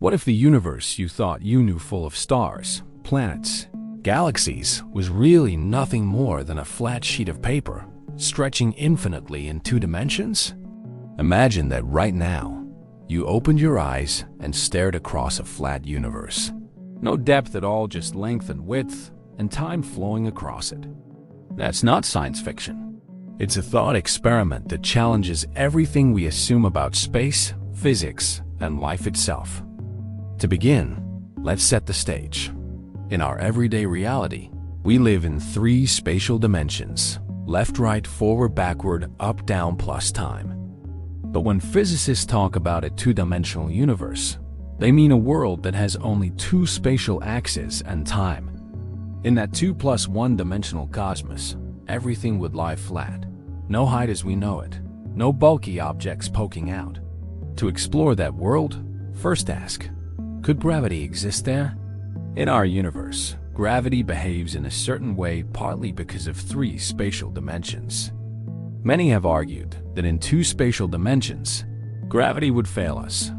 What if the universe you thought you knew, full of stars, planets, galaxies, was really nothing more than a flat sheet of paper, stretching infinitely in 2 dimensions? Imagine that right now, you opened your eyes and stared across a flat universe. No depth at all, just length and width, and time flowing across it. That's not science fiction. It's a thought experiment that challenges everything we assume about space, physics, and life itself. To begin, let's set the stage. In our everyday reality, we live in 3 spatial dimensions: left, right, forward, backward, up, down, plus time. But when physicists talk about a 2-dimensional universe, they mean a world that has only 2 spatial axes and time. In that 2 plus 1 dimensional cosmos, everything would lie flat. No height as we know it, no bulky objects poking out. To explore that world, first ask, could gravity exist there? In our universe, gravity behaves in a certain way partly because of 3 spatial dimensions. Many have argued that in 2 spatial dimensions, gravity would fail us.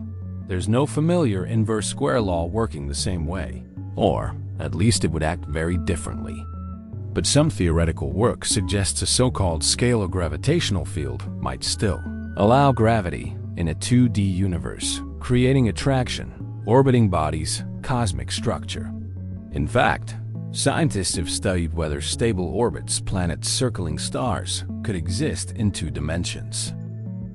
There's no familiar inverse square law working the same way, or at least it would act very differently. But some theoretical work suggests a so-called scalar gravitational field might still allow gravity in a 2D universe, creating attraction, orbiting bodies, cosmic structure. In fact, scientists have studied whether stable orbits, planets circling stars, could exist in 2 dimensions.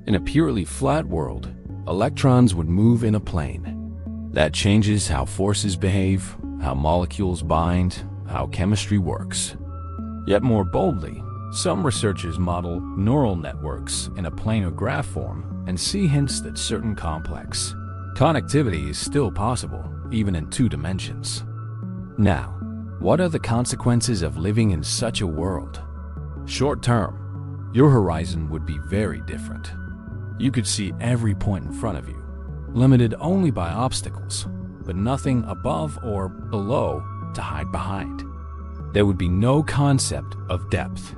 In a purely flat world, electrons would move in a plane. That changes how forces behave, how molecules bind, how chemistry works. Yet more boldly, some researchers model neural networks in a planar graph form and see hints that certain complex connectivity is still possible, even in 2 dimensions. Now, what are the consequences of living in such a world? Short term, your horizon would be very different. You could see every point in front of you, limited only by obstacles, but nothing above or below to hide behind. There would be no concept of depth.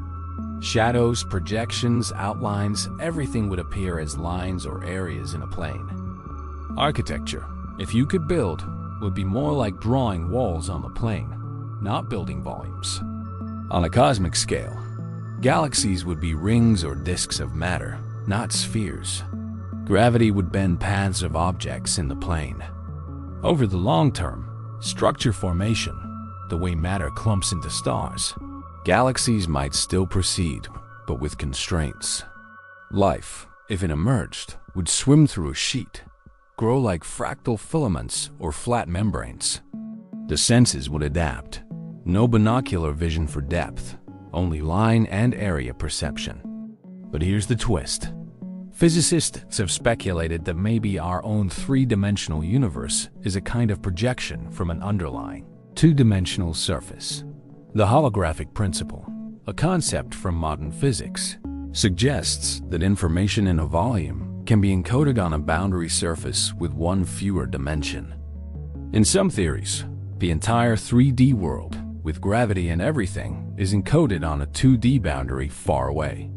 Shadows, projections, outlines, everything would appear as lines or areas in a plane. Architecture, if you could build, would be more like drawing walls on the plane, not building volumes. On a cosmic scale, galaxies would be rings or disks of matter, not spheres. Gravity would bend paths of objects in the plane. Over the long term, structure formation, the way matter clumps into stars, galaxies might still proceed, but with constraints. Life, if it emerged, would swim through a sheet, grow like fractal filaments or flat membranes. The senses would adapt. No binocular vision for depth, only line and area perception. But here's the twist. Physicists have speculated that maybe our own 3-dimensional universe is a kind of projection from an underlying 2-dimensional surface. The holographic principle, a concept from modern physics, suggests that information in a volume can be encoded on a boundary surface with 1 fewer dimension. In some theories, the entire 3D world, with gravity and everything, is encoded on a 2D boundary far away.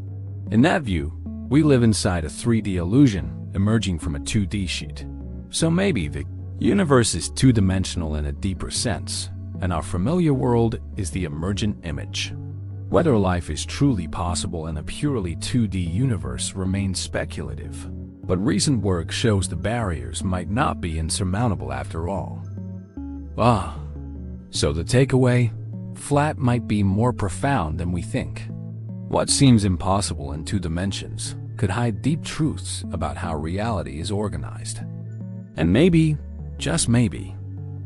In that view, we live inside a 3D illusion emerging from a 2D sheet. So maybe the universe is 2-dimensional in a deeper sense, and our familiar world is the emergent image. Whether life is truly possible in a purely 2D universe remains speculative, but recent work shows the barriers might not be insurmountable after all. So the takeaway? Flat might be more profound than we think. What seems impossible in 2 dimensions could hide deep truths about how reality is organized. And maybe, just maybe,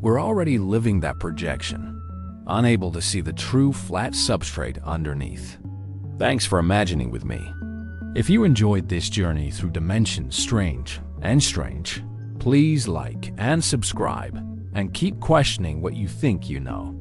we're already living that projection, unable to see the true flat substrate underneath. Thanks for imagining with me. If you enjoyed this journey through dimensions strange and strange, please like and subscribe, and keep questioning what you think you know.